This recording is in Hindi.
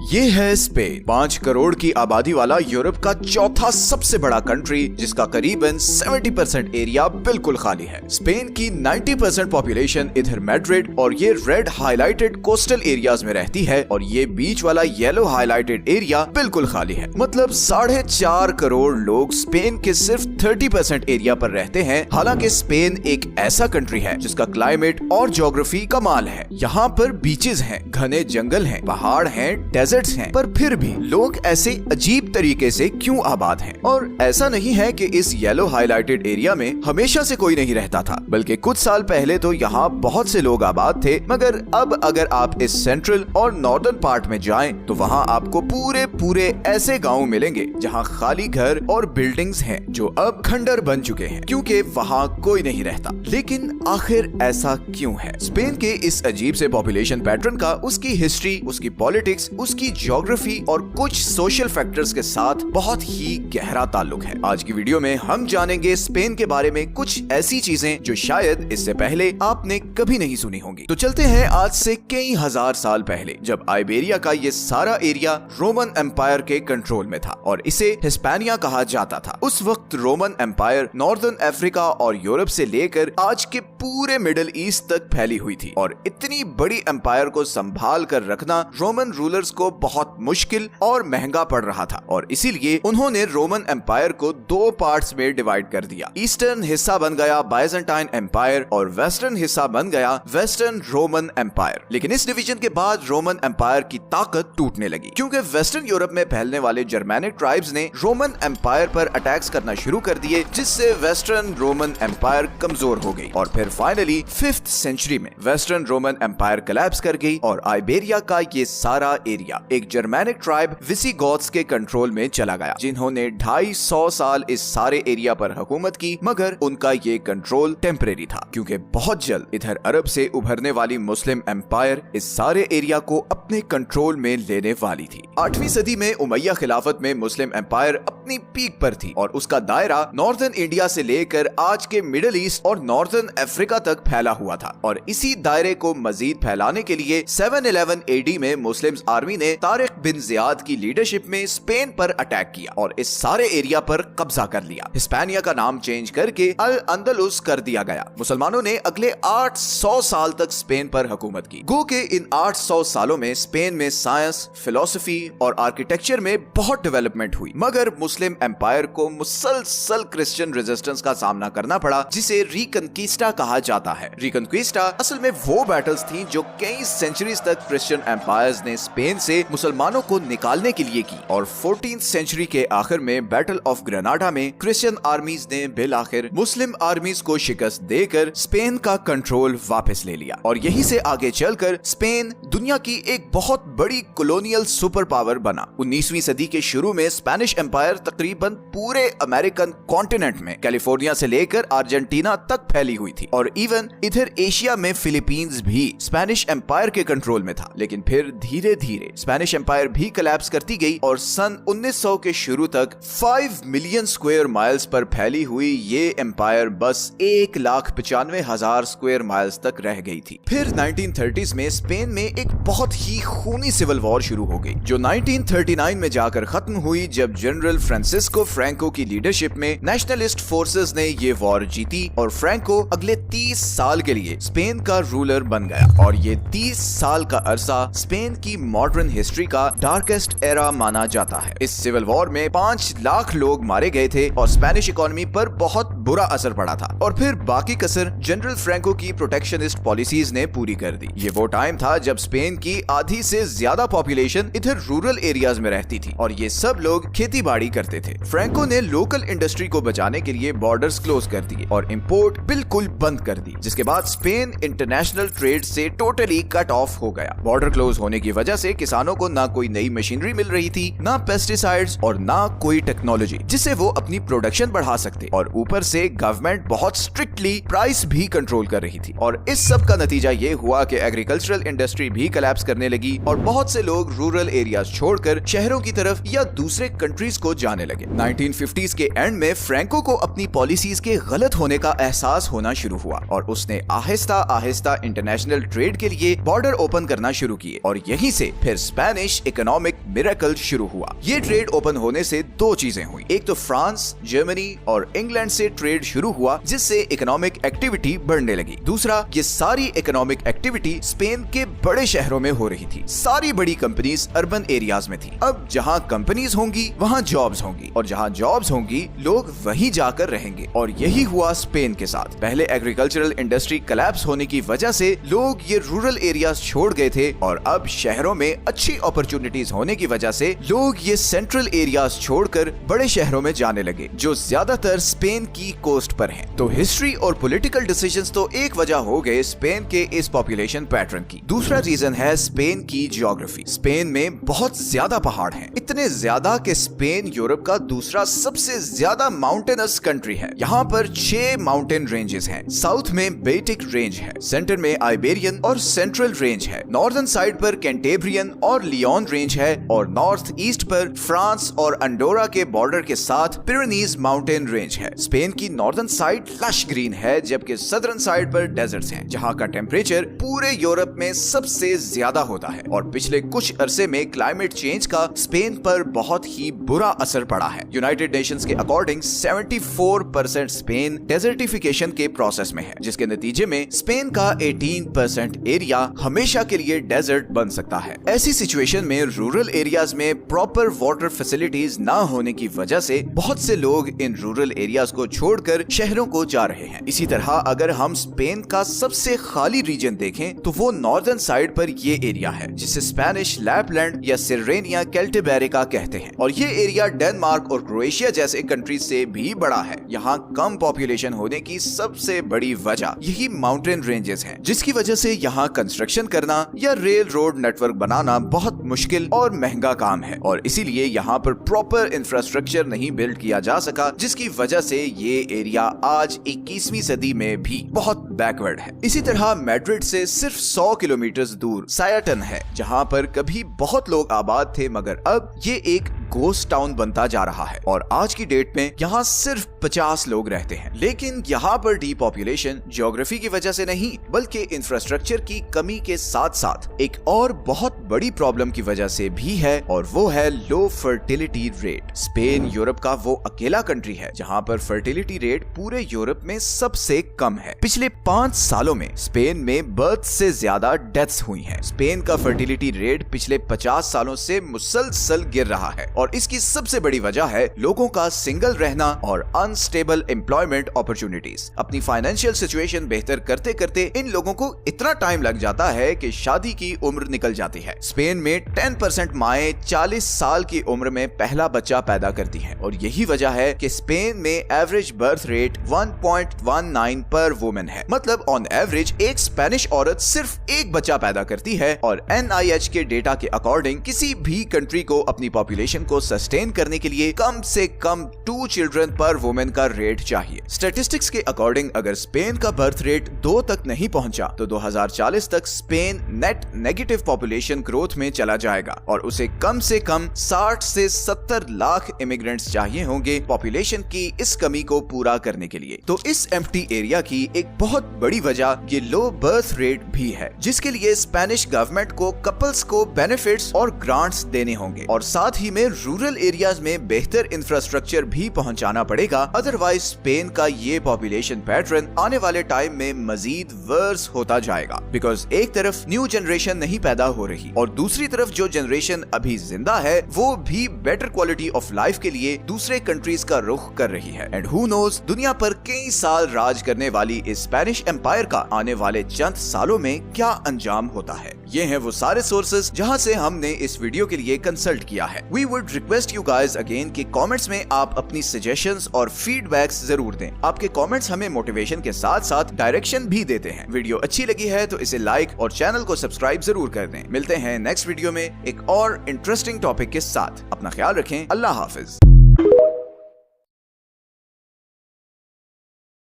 ये है स्पेन, 5 करोड़ की आबादी वाला यूरोप का चौथा सबसे बड़ा कंट्री, जिसका करीबन 70% एरिया बिल्कुल खाली है। स्पेन की 90% पॉपुलेशन इधर मैड्रिड और ये रेड हाईलाइटेड कोस्टल एरियाज में रहती है और ये बीच वाला येलो हाईलाइटेड एरिया बिल्कुल खाली है। मतलब 4.5 करोड़ लोग स्पेन के सिर्फ 30% एरिया पर रहते हैं। हालांकि स्पेन एक ऐसा कंट्री है जिसका क्लाइमेट और ज्योग्राफी कमाल है। यहाँ पर बीचेस हैं, घने जंगल हैं, पहाड़ हैं, डेजर्ट्स हैं, पर फिर भी लोग ऐसे अजीब तरीके से क्यों आबाद हैं? और ऐसा नहीं है कि इस येलो हाईलाइटेड एरिया में हमेशा से कोई नहीं रहता था, बल्कि कुछ साल पहले तो यहाँ बहुत से लोग आबाद थे। मगर अब अगर आप इस सेंट्रल और नॉर्दर्न पार्ट में जाएं तो वहाँ आपको पूरे ऐसे गाँव मिलेंगे जहाँ खाली घर और बिल्डिंग्स हैं जो अब खंडर बन चुके हैं, क्योंकि वहाँ कोई नहीं रहता। लेकिन आखिर ऐसा क्यों है? स्पेन के इस अजीब से पॉपुलेशन पैटर्न का उसकी हिस्ट्री, उसकी पॉलिटिक्स, उसकी ज्योग्राफी और कुछ सोशल फैक्टर्स के साथ बहुत ही गहरा ताल्लुक है। आज की वीडियो में हम जानेंगे स्पेन के बारे में कुछ ऐसी चीजें जो शायद इससे पहले आपने कभी नहीं सुनी होंगी। तो चलते हैं आज से कई हजार साल पहले, जब आइबेरिया का ये सारा एरिया रोमन एम्पायर के कंट्रोल में था और इसे हिस्पैनिया कहा जाता था। उस वक्त रोमन एम्पायर नॉर्दर्न अफ्रीका और यूरोप से लेकर आज के पूरे मिडिल ईस्ट तक फैली हुई थी और इतनी बड़ी एम्पायर को संभाल कर रखना रोमन रूलर्स को बहुत मुश्किल और महंगा पड़ रहा था और इसीलिए उन्होंने रोमन एम्पायर को 2 पार्ट्स में डिवाइड कर दिया। ईस्टर्न हिस्सा बन गया बाइजेंटाइन एम्पायर और वेस्टर्न हिस्सा बन गया वेस्टर्न रोमन एम्पायर। लेकिन इस डिवीजन के बाद रोमन एम्पायर की ताकत टूटने लगी, क्योंकि वेस्टर्न यूरोप में फैलने वाले जर्मैनिक ट्राइब्स ने रोमन एम्पायर पर अटैक्स करना शुरू कर दिए, जिससे वेस्टर्न रोमन एम्पायर कमजोर हो गई और फिर फाइनली 5th सेंचुरी में वेस्टर्न रोमन एम्पायर कोलैप्स कर गई और आइबेरिया का ये सारा एरिया एक जर्मैनिक ट्राइब विसिगॉथ्स के कंट्रोल में चला गया, जिन्होंने 250 साल इस सारे एरिया पर हुकूमत की। मगर उनका ये कंट्रोल टेम्परेरी था, क्योंकि बहुत जल्द इधर अरब से उभरने वाली मुस्लिम एम्पायर इस सारे एरिया को अपने कंट्रोल में लेने वाली थी। 8वीं सदी में उमैया खिलाफत में मुस्लिम एम्पायर अपनी पीक पर थी और उसका दायरा नॉर्दर्न इंडिया से लेकर आज के मिडिल ईस्ट और नॉर्दर्न अफ्रीका तक फैला हुआ था। और इसी दायरे को मजीद फैलाने के लिए 711 AD में मुस्लिम आर्मी ने तारिक बिन जियाद की लीडरशिप में स्पेन पर अटैक किया और इस सारे एरिया पर कब्जा कर लिया। हिस्पैनिया का नाम चेंज करके अल अंदलुस कर दिया गया। मुसलमानों ने अगले 800 साल तक स्पेन पर हुकूमत की। गो के इन 800 सालों में स्पेन में साइंस, फिलोसफी और आर्किटेक्चर में बहुत डेवलपमेंट हुई। मगर मुस्लिम एम्पायर को मुसलसल क्रिश्चियन रेजिस्टेंस का सामना करना पड़ा, जिसे रिकंक्विस्टा कहा जाता है। रिकंक्विस्टा असल में वो बैटल्स थी जो कई सेंचुरीज तक क्रिश्चियन एम्पायर्स ने स्पेन से मुसलमानों को निकालने के लिए की और 14th सेंचुरी के आखिर में बैटल ऑफ ग्रेनाडा में क्रिश्चियन आर्मीज ने बिल आखिर मुस्लिम आर्मीज को शिकस्त देकर स्पेन का कंट्रोल वापस ले लिया और यहीं से आगे चलकर स्पेन दुनिया की एक बहुत बड़ी कॉलोनियल सुपर पावर बना। 19वीं सदी के शुरू में स्पेनिश एम्पायर तकरीबन पूरे अमेरिकन कॉन्टिनेंट में कैलिफोर्निया से लेकर अर्जेंटीना तक फैली हुई थी और इवन इधर एशिया में फिलीपींस भी स्पेनिश एम्पायर के कंट्रोल में था। लेकिन फिर धीरे धीरे स्पेनिश एम्पायर भी कोलैप्स करती गई और सन 1900 के शुरू तक 5 मिलियन स्क्वायर माइल्स पर फैली हुई ये एम्पायर बस 1,95,000 स्क्वायर माइल्स तक रह गई थी। फिर 1930s में स्पेन में एक बहुत ही खूनी सिविल वॉर शुरू हो गई, जो 1939 में जाकर खत्म हुई, जब जनरल फ्रांसिस्को फ्रैंको की लीडरशिप में नेशनलिस्ट फोर्सेस ने ये वॉर जीती और फ्रैंको अगले 30 साल के लिए स्पेन का रूलर बन गया। और ये 30 साल का अरसा स्पेन की मॉडर्न हिस्ट्री का डार्केस्ट एरा माना जाता है। इस सिविल वॉर में 5 लाख लोग मारे गए थे और स्पेनिश इकोनॉमी पर बहुत बुरा असर पड़ा था और फिर बाकी कसर जनरल फ्रैंको की प्रोटेक्शनिस्ट पॉलिसीज ने पूरी कर दी। ये वो टाइम था जब स्पेन की आधी से ज्यादा पॉपुलेशन इधर रूरल एरियाज में रहती थी और ये सब लोग खेती बाड़ी करते थे। फ्रैंको ने लोकल इंडस्ट्री को बचाने के लिए बॉर्डर्स क्लोज कर दिए और इंपोर्ट बिल्कुल बंद कर दी, जिसके बाद स्पेन इंटरनेशनल ट्रेड से टोटली कट ऑफ हो गया। बॉर्डर क्लोज होने की वजह से किसानों को ना कोई नई मशीनरी मिल रही थी, ना पेस्टिसाइड्स और ना कोई टेक्नोलॉजी जिससे वो अपनी प्रोडक्शन बढ़ा सकते, और ऊपर से गवर्नमेंट बहुत स्ट्रिक्टली प्राइस भी कंट्रोल कर रही थी। और इस सब का नतीजा ये हुआ कि एग्रीकल्चरल इंडस्ट्री भी कोलैप्स करने लगी और बहुत से लोग रूरल एरियाज छोड़कर शहरों की तरफ या दूसरे कंट्रीज को जाने जाने लगे। 1950s के एंड में फ्रैंको को अपनी पॉलिसीज के गलत होने का एहसास होना शुरू हुआ और उसने आहिस्ता आहिस्ता इंटरनेशनल ट्रेड के लिए बॉर्डर ओपन करना शुरू किए और यहीं से फिर स्पेनिश इकोनॉमिक मिरेकल शुरू हुआ। ये ट्रेड ओपन होने से दो चीजें हुई, एक तो फ्रांस, जर्मनी और इंग्लैंड से ट्रेड शुरू हुआ जिससे इकोनॉमिक एक्टिविटी बढ़ने लगी। दूसरा, ये सारी इकोनॉमिक एक्टिविटी स्पेन के बड़े शहरों में हो रही थी। सारी बड़ी कंपनीज अर्बन एरियाज में थी। अब जहाँ कंपनीज होंगी वहाँ जॉब्स होंगी और जहाँ जॉब्स होंगी लोग वहीं जाकर रहेंगे और यही हुआ स्पेन के साथ। पहले एग्रीकल्चरल इंडस्ट्री कोलैप्स होने की वजह से लोग ये रूरल एरियाज छोड़ गए थे और अब शहरों में अच्छी अपॉर्चुनिटीज होने की वजह से लोग ये सेंट्रल एरियाज छोड़कर बड़े शहरों में जाने लगे जो ज्यादातर स्पेन की कोस्ट पर हैं। तो हिस्ट्री और पॉलिटिकल डिसीजंस तो एक वजह हो गए स्पेन के इस पॉपुलेशन पैटर्न की। दूसरा रीजन है स्पेन की ज्योग्राफी। स्पेन में बहुत ज्यादा पहाड़ हैं, इतने ज्यादा कि स्पेन यूरोप का दूसरा सबसे ज्यादा माउंटेनस कंट्री है। यहाँ पर 6 माउंटेन रेंजेस हैं। साउथ में बेटिक रेंज है, सेंटर में आइबेरियन और सेंट्रल रेंज है, नॉर्दर्न साइड पर कैंटेब्रियन और लियोन रेंज है और नॉर्थ ईस्ट पर फ्रांस और अंडोरा के बॉर्डर के साथ पिरेनीज माउंटेन रेंज है। स्पेन की नॉर्दर्न साइड लश ग्रीन है जबकि सदर्न साइड पर डेजर्ट्स हैं, जहाँ का टेम्परेचर पूरे यूरोप में सबसे ज्यादा होता है और पिछले कुछ अरसे में क्लाइमेट चेंज का स्पेन पर बहुत ही बुरा असर पड़ा है। यूनाइटेड नेशंस के अकॉर्डिंग 74% स्पेन डेजर्टिफिकेशन के प्रोसेस में है, जिसके नतीजे में स्पेन का 18% एरिया हमेशा के लिए डेजर्ट बन सकता है। ऐसी सिचुएशन में रूरल एरियाज में प्रॉपर वाटर फैसिलिटीज ना होने की वजह से बहुत से लोग इन रूरल एरियाज को छोड़कर शहरों को जा रहे हैं। इसी तरह अगर हम स्पेन का सबसे खाली रीजन देखें तो वो नॉर्दर्न साइड पर ये एरिया है जिसे स्पेनिश लैपलैंड या सिरेनिया कैल्टेबेरिका कहते हैं और ये एरिया डेनमार्क और क्रोएशिया जैसे कंट्रीज से भी बड़ा है। यहाँ कम पॉपुलेशन होने की सबसे बड़ी वजह यही माउंटेन रेंजेस हैं, जिसकी वजह से यहाँ कंस्ट्रक्शन करना या रेल रोड नेटवर्क बनाना बहुत मुश्किल और महंगा काम है और इसीलिए यहाँ पर प्रॉपर इंफ्रास्ट्रक्चर नहीं बिल्ड किया जा सका, जिसकी वजह से ये एरिया आज 21वीं सदी में भी बहुत बैकवर्ड है। इसी तरह मैड्रिड से सिर्फ 100 किलोमीटर दूर सायाटन है, जहाँ पर कभी बहुत लोग आबाद थे मगर अब ये एक गोस्ट टाउन बनता जा रहा है और आज की डेट में यहाँ सिर्फ 50 लोग रहते हैं। लेकिन यहाँ पर डीपॉपुलेशन ज्योग्राफी की वजह से नहीं बल्कि इंफ्रास्ट्रक्चर की कमी के साथ साथ एक और बहुत बड़ी प्रॉब्लम की वजह से भी है और वो है लो फर्टिलिटी रेट। स्पेन यूरोप का वो अकेला कंट्री है जहाँ पर फर्टिलिटी रेट पूरे यूरोप में सबसे कम है। पिछले 5 सालों में स्पेन में बर्थ से ज्यादा डेथ्स हुई हैं। स्पेन का फर्टिलिटी रेट पिछले 50 सालों से मुसलसल गिर रहा है और इसकी सबसे बड़ी वजह है लोगों का सिंगल रहना और अनस्टेबल एम्प्लॉयमेंट अपॉर्चुनिटीज। अपनी फाइनेंशियल सिचुएशन बेहतर करते करते इन लोगों को इतना टाइम लग जाता है कि शादी की उम्र निकल जाती है। स्पेन में 10% माएं 40 साल की उम्र में पहला बच्चा पैदा करती हैं और यही वजह है कि स्पेन में एवरेज बर्थ रेट 1.19 पर वुमेन है। मतलब ऑन एवरेज एक स्पेनिश औरत सिर्फ एक बच्चा पैदा करती है और NIH के डेटा के अकॉर्डिंग किसी भी कंट्री को अपनी पॉपुलेशन को सस्टेन करने के लिए कम से कम 2 चिल्ड्रन पर वुमेन का रेट चाहिए। स्टैटिस्टिक्स के अकॉर्डिंग अगर स्पेन का बर्थ रेट 2 तक नहीं पहुंचा तो 2040 तक Spain net negative population growth में चला जाएगा और उसे कम से कम 60 से 70 लाख इमिग्रेंट्स चाहिए होंगे पॉपुलेशन की इस कमी को पूरा करने के लिए। तो इस एम्प्टी एरिया की एक बहुत बड़ी वजह ये लो बर्थ रेट भी है, जिसके लिए स्पेनिश गवर्नमेंट को कपल्स को बेनिफिट्स और ग्रांट्स देने होंगे और साथ ही में रूरल एरियाज में बेहतर इंफ्रास्ट्रक्चर भी पहुंचाना पड़ेगा। अदरवाइज स्पेन का ये पॉपुलेशन पैटर्न आने वाले टाइम में मजीद वर्स होता जाएगा, बिकॉज एक तरफ न्यू जनरेशन नहीं पैदा हो रही और दूसरी तरफ जो जनरेशन अभी जिंदा है वो भी बेटर क्वालिटी ऑफ लाइफ के लिए दूसरे कंट्रीज का रुख कर रही है। एंड हु नोज दुनिया पर कई साल राज करने वाली इस स्पेनिश एम्पायर का आने वाले चंद सालों में क्या अंजाम होता है। ये हैं वो सारे सोर्सेज जहां से हमने इस वीडियो के लिए कंसल्ट किया है। We would request you guys again कि कमेंट्स में आप अपनी सजेशंस और फीडबैक्स जरूर दें। आपके कमेंट्स हमें मोटिवेशन के साथ साथ डायरेक्शन भी देते हैं। वीडियो अच्छी लगी है तो इसे लाइक और चैनल को सब्सक्राइब जरूर कर दें। मिलते हैं नेक्स्ट वीडियो में एक और इंटरेस्टिंग टॉपिक के साथ। अपना ख्याल रखें। अल्लाह हाफिज।